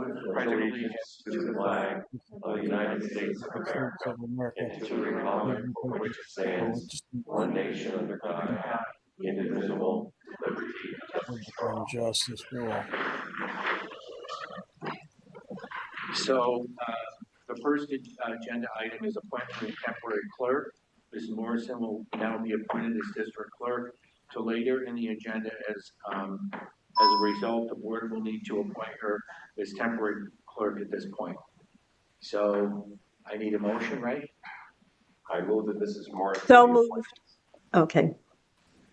pledge allegiance to the flag of the United States of America and to the republic for which it stands, one nation under God, indivisible, liberty and justice for all. So the first agenda item is appointment of temporary clerk. Ms. Morrison will now be appointed as district clerk. To later in the agenda, as a result, the board will need to appoint her as temporary clerk at this point. So I need a motion, right? I move that Mrs. Morrison. So be moved. appointed. Okay.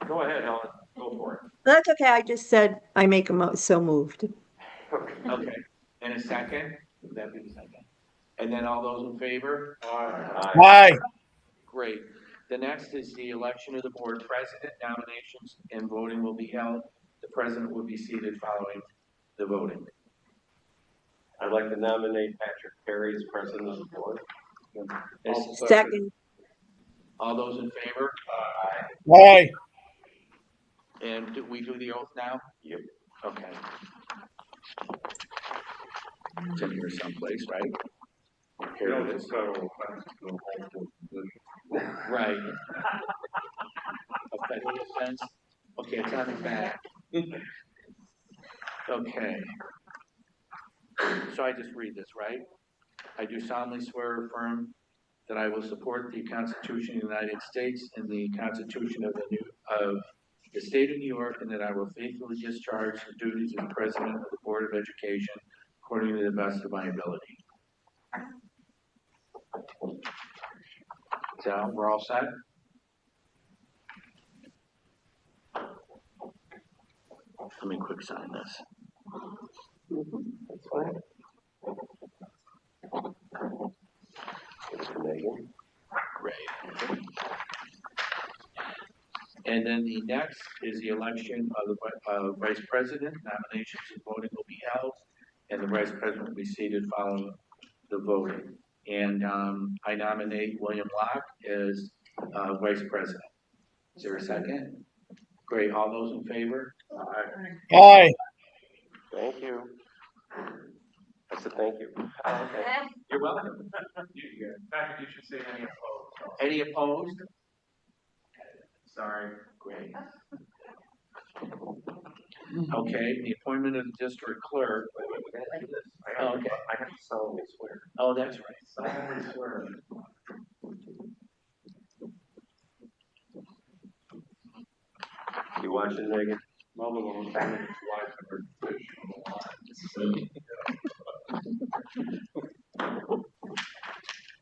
Go ahead, Helen. Go for it. That's okay. I just said I make so moved. Okay. And a second? Would that be the second? And then all those in favor? Aye. Aye. Great. The next is the election of the board president. Nominations and voting will be held. The president will be seated following the voting. I'd like to nominate Patrick Perry as president of the board. Second. All those in favor? Aye. And do we do the oath now? Yep. Okay. It's in here someplace, right? Here it is. Right. A federal offense? Okay, it's on the back. Okay. So I just read this, right? I do solemnly swear or affirm that I will support the Constitution of the United States and the Constitution of the State of New York, and that I will faithfully discharge the duties of President of the Board of Education according to the best of my ability. So we're all set? Let me quick sign this. That's fine. Megan. Great. And then the next is the election of the vice president. Nominations and voting will be held, and the vice president will be seated following the voting. And I nominate William Locke as vice president. Is there a second? Great. All those in favor? Aye. Thank you. I said thank you. Okay. You're welcome. Patrick, you should say any opposed. Any opposed? Sorry. Great. Okay, the appointment of the district clerk. Oh, okay. I have to solemnly swear. Oh, that's right. Solemnly swear. You watching, Megan?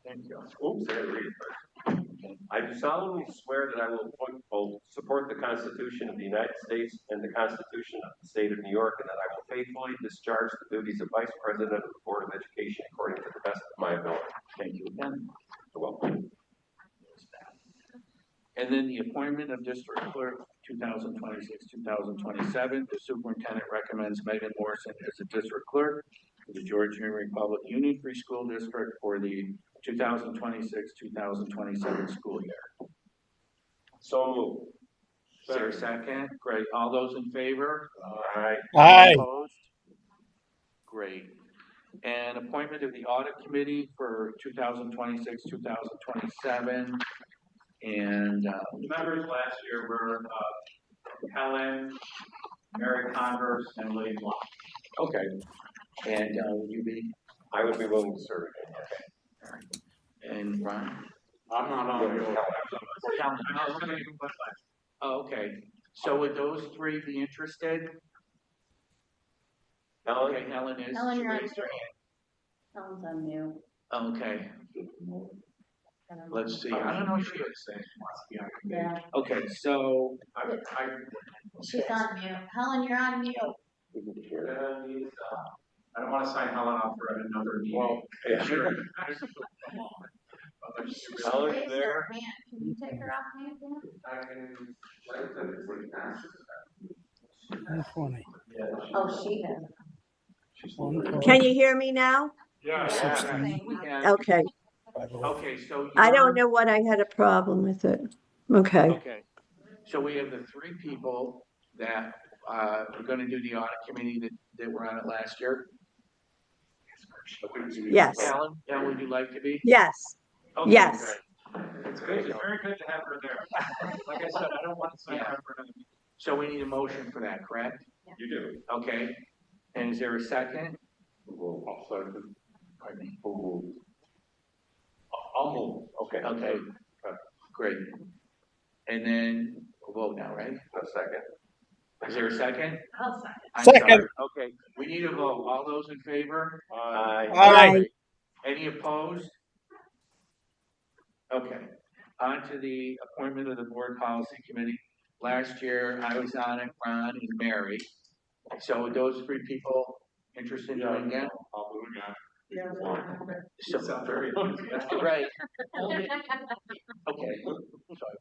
Thank you. Oops, I had to read it first. I do solemnly swear that I will support the Constitution of the United States and the Constitution of the State of New York, and that I will faithfully discharge the duties of Vice President of the Board of Education according to the best of my ability. Thank you again. You're welcome. And then the appointment of district clerk 2026, 2027. The superintendent recommends Megan Morrison as the district clerk for the George Henry Public Union Free School District for the 2026, 2027 school year. So moved. Is there a second? Great. All those in favor? Aye. Aye. Opposed? Great. And appointment of the audit committee for 2026, 2027. And Members last year were Helen, Mary Converse, and Lady Long. okay. And would you be? I would be willing to serve again. And Ron? I'm not on the Helen. Oh, okay. So would those three be interested? Helen? Okay, Helen is. Helen, She you're on raised her Sounds on mute. hand. Okay, let's see. I don't know if she is. Yeah, Okay, so she's on mute. Helen, you're on mute. I don't want to sign Helen off for another meeting. Well, yeah. Sure. Helen's Raise there. her hand. Can you take her off mute then? 120. Oh, she is. 120. Can you hear me now? Yeah. 16. we can. Okay. 508. Okay, so. I don't know what I had a problem with it. Okay. Okay, so we have the three people that are gonna do the audit committee that were on it last year. Yes. Alan, would you like to be? Yes, Okay, yes. great. It's good, it's very good to have her there. Like I said, I don't want to sign her up for another meeting. So we need a motion for that, correct? You do. Okay, and is there a second? I'll second. Pardon me. I'll move. Okay. Okay, great. And then we'll vote now, right? A second. Is there a second? I'll sign. I'm Second. sorry. Okay, we need a vote. All those in favor? Aye. Aye. Any opposed? Okay, on to the appointment of the board policy committee. Last year, I was on it, Ron and Mary. So would those three people interested in doing again? I'll do it again. So, Very enthusiastic. right, okay. So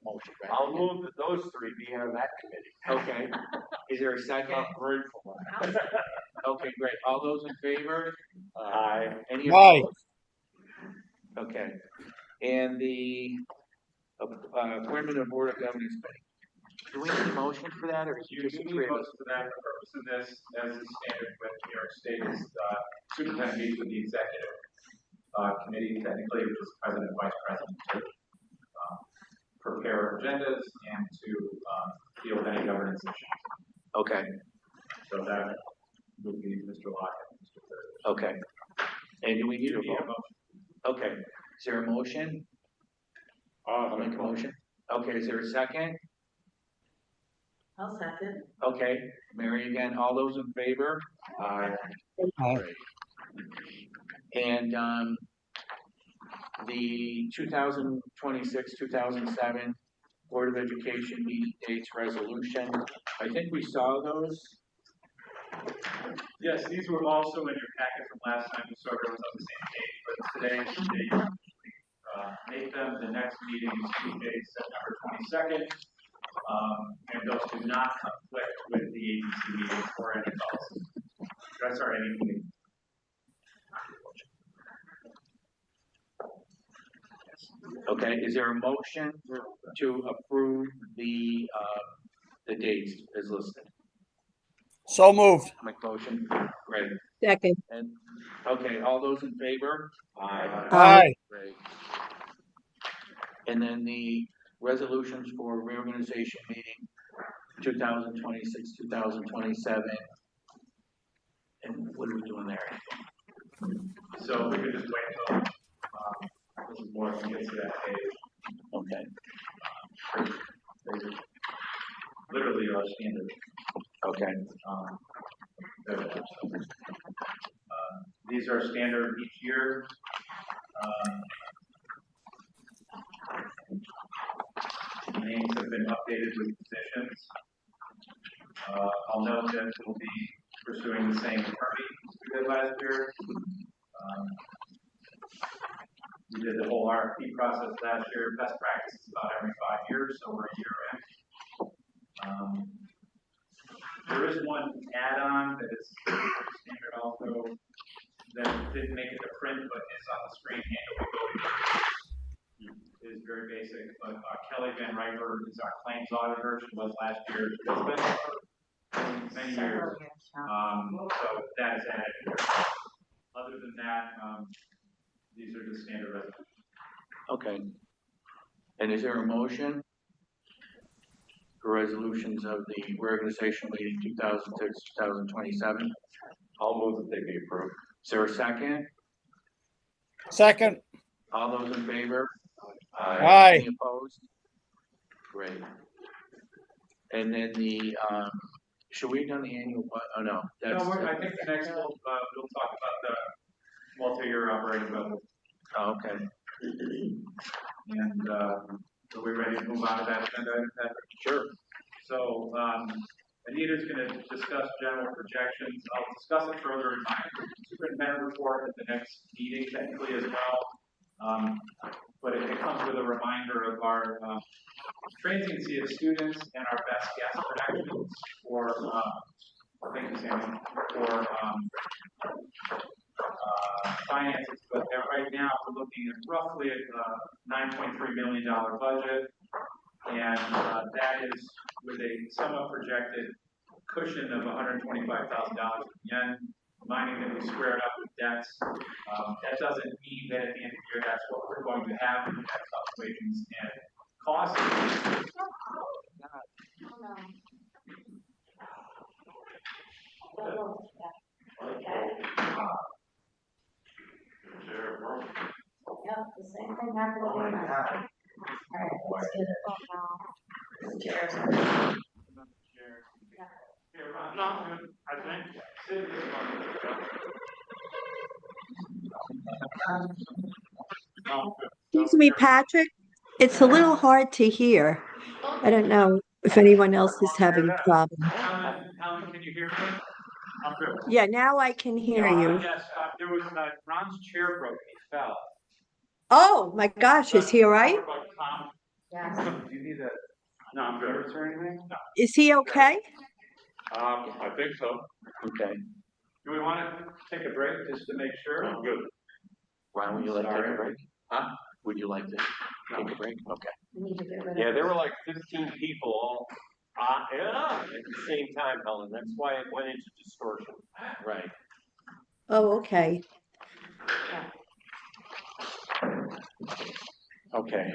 motion, right? I'll move that those three be on that committee. Okay, is there a second? I'm grateful. Okay, great. All those in favor? Aye. Any Aye. opposed? Okay, and the appointment of board of governors committee. Do we need a motion for that, or is You it just do the need three of us? votes for that. The purpose of this, as is standard with New York State, is superintendent meets with the executive committee, technically, which is president, vice president, to prepare agendas and to deal with any governance issues. Okay, So that would be Mr. Locke and Mr. Thurman. okay. And do we need a You need a vote? motion. Okay, is there a motion? I'll make a motion. Okay, is there a second? I'll second. Okay, Mary again, all those in favor? Aye. And, the 2026, 2007 Board of Education meeting dates resolution, I think we saw those. Yes, these were also in your packet from last time, so everyone's on the same page, but today is the day you make them. The next meeting is Tuesday, September 22nd. And those do not conflict with the agency meetings or any policy. That's our any meeting. Okay, is there a motion to approve the dates as listed? So moved. Make motion, great. Second. And, okay, all those in favor? Aye. Aye. Great. And then the resolutions for reorganization meeting, 2026, 2027. And what are we doing there? So we could just wait until Mrs. Morrison gets to that page. Okay, They literally are standard. okay, They're- These are standard each year. Names have been updated with positions. I'll note that we'll be pursuing the same attorney we did last year. We did the whole RFP process last year. Best practice is about every 5 years, so we're a year in. There is one add-on that is standard also that didn't make it to print, but is on the screen. Annual voting is very basic. But Kelly Van Riper is our claims auditor. She was last year. It's been many years. So that is added here. Other than that, these are the standard resolutions. okay. And is there a motion for resolutions of the reorganization meeting 2006, 2027? I'll move that they be approved. Is there a second? Second. All those in favor? Aye. Any opposed? Great. And then the, should we have done the annual, oh, no, that's. No, I think the next we'll talk about the multi-year operating budget. Oh, okay, And, are we ready to move on to that agenda item, Patrick? sure. So, Anita's gonna discuss general projections. I'll discuss it further in my superintendent report at the next meeting technically as well. But it comes with a reminder of our, transiency of students and our best guess projections for, thank you, Sammy, for, finances, but right now we're looking at roughly a $9.3 million budget, and that is with a somewhat projected cushion of $125,000 at the end. reminding that we squared up with debts. That doesn't mean that at the end of the year, that's what we're going to have, we have fluctuations and costs. Yep, the same thing happened with me. All right, let's get it. Chairs. Excuse me, Patrick, it's a little hard to hear. I don't know if anyone else is having a problem. Helen, can you hear me? I'm good. Yeah, now I can hear you. Yes, there was, Ron's chair broke, he fell. Oh, my gosh, is he all right? Yes. Do you need a? No, I'm good. Or anything? No. Is he okay? I think so. Okay. Do we want to take a break just to make sure? I'm good. Ron, would you like to take a Sorry. break? Huh? Would you like to take a break? Okay. We need to get rid of. Yeah, there were like 15 people all, at the same time, Helen. That's why it went into distortion. Right. Oh, okay. Okay.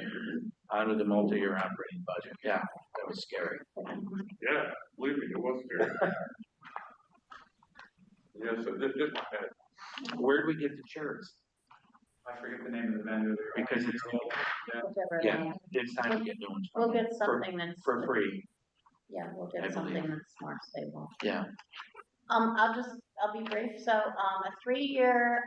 On to the multi-year operating budget. Yeah, that was scary. Yeah, believe me, it was scary. Yeah, so this, Where do we get the chairs? I forget the name of the vendor. Because it's new. Whichever Yeah, name. it's time to get new ones. We'll get something that's, For free. yeah, we'll I get something believe. that's more stable. Yeah. I'll be brief. So, a 3-year,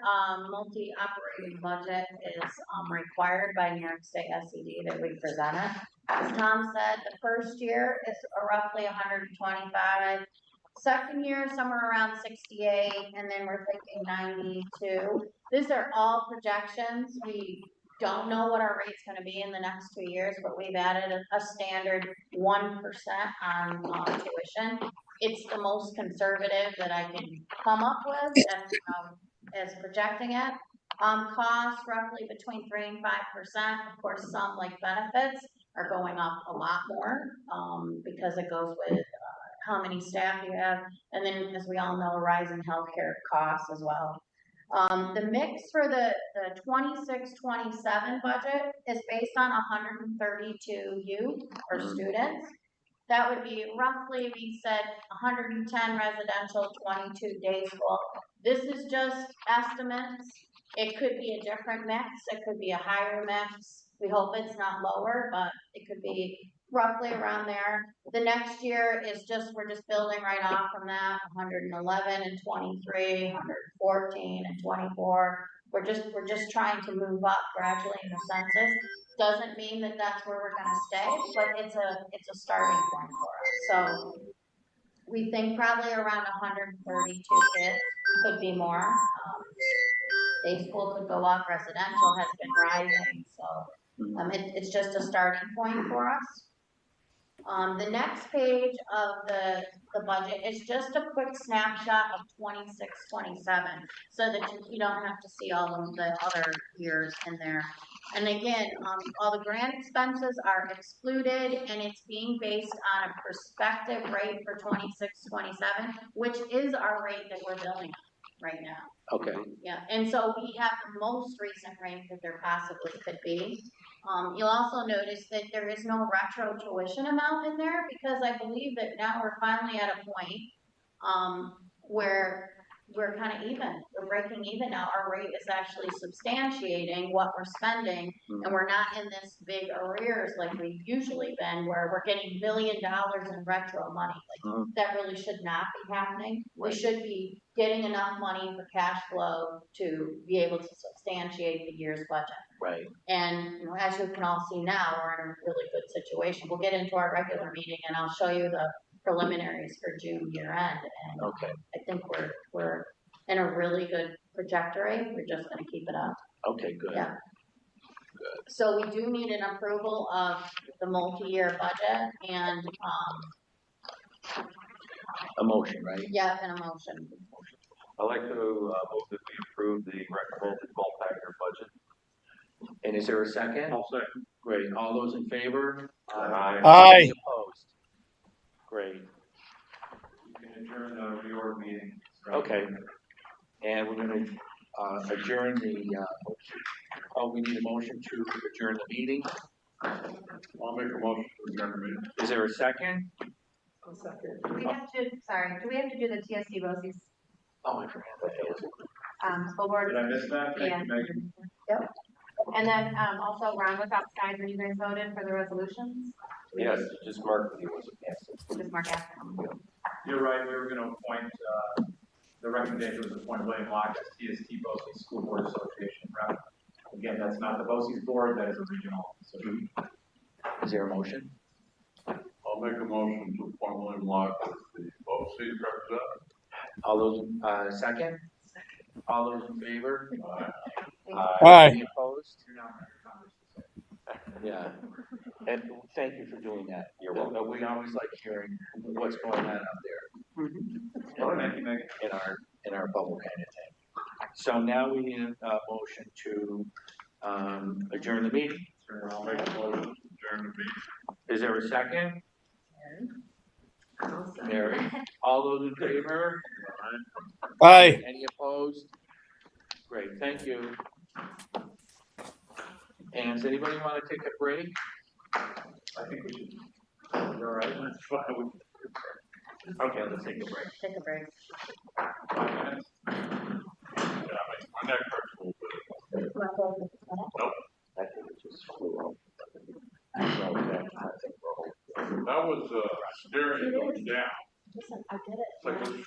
multi-operating budget is, required by New York State SED that we presented. As Tom said, the first year is roughly 125. Second year, somewhere around 68, and then we're thinking 92. These are all projections. We don't know what our rate's gonna be in the next 2 years, but we've added a standard 1% on, tuition. It's the most conservative that I can come up with as projecting it. Costs roughly between 3 and 5%. Of course, some like benefits are going up a lot more, because it goes with, how many staff you have, and then, as we all know, rising healthcare costs as well. The mix for the 26-27 budget is based on 132 youth or students. That would be roughly, we said, 110 residential, 22 day school. This is just estimates. It could be a different mix. It could be a higher mix. We hope it's not lower, but it could be roughly around there. The next year is we're just building right off from that, 111 and 23, 114 and 24. We're just trying to move up gradually in the census. Doesn't mean that that's where we're gonna stay, but it's a starting point for us. So we think probably around 132 kids, could be more. Day school could go up, residential has been rising, so it's just a starting point for us. The next page of the budget is just a quick snapshot of 26-27, so that you don't have to see all of the other years in there. And again, all the grant expenses are excluded, and it's being based on a prospective rate for 26-27, which is our rate that we're billing right now. Okay. Yeah, and so we have the most recent rate that there possibly could be. You'll also notice that there is no retro tuition amount in there, because I believe that now we're finally at a point, where we're kind of even, we're breaking even now. Our rate is actually substantiating what we're spending, and we're not in this big arrears like we've usually been, where we're getting $1 billion in retro money. Like, that really should not be happening. We should be getting enough money for cash flow to be able to substantiate the year's budget. Right. And as you can all see now, we're in a really good situation. We'll get into our regular meeting, and I'll show you the preliminaries for June year end. And Okay. I think we're in a really good trajectory. We're just going to keep it up. Okay, good. Yeah. So we do need an approval of the multi-year budget and A motion, right? yeah, and a motion. I'd like to move that we approve the recommended multi-year budget. And is there a second? I'll second. Great. All those in favor? Aye. Aye. Any opposed? Great. You can adjourn the reorg meeting. Okay. And we're gonna, adjourn the, we need a motion to adjourn the meeting. I'll make a motion to adjourn the meeting. Is there a second? Do we have to, sorry, do we have to do the TSC BOCES, Oh, I forgot that. school board? Did I miss that? Thank Yeah. you, Megan. And then, also Ron was outside when you guys voted for the resolutions, Yes, just mark that he wasn't passing. just mark after. You're right, we were gonna appoint, the recommendation was to appoint William Locke as TST BOCES School Board Association rep. Again, that's not the BOCES board, that is a regional association. Is there a motion? I'll make a motion to appoint William Locke as the OC representative. All those, second? All those in favor? Aye. Any opposed? Yeah, and thank you for doing that. You're welcome. We always like hearing what's going on out there. Thank you, Megan. In our bubble kind of thing. So now we need a motion to, adjourn the meeting. I'll make a motion to adjourn the meeting. Is there a second? Mary, all those in favor? Aye. Any opposed? Great, thank you. And does anybody want to take a break? I think we should, you're all right, that's fine. Okay, let's take a break. Take a break. 5 minutes. Yeah, my neck hurts a little bit. I think it just flew off. So, That was, steering going down. Listen, I did it. It's like,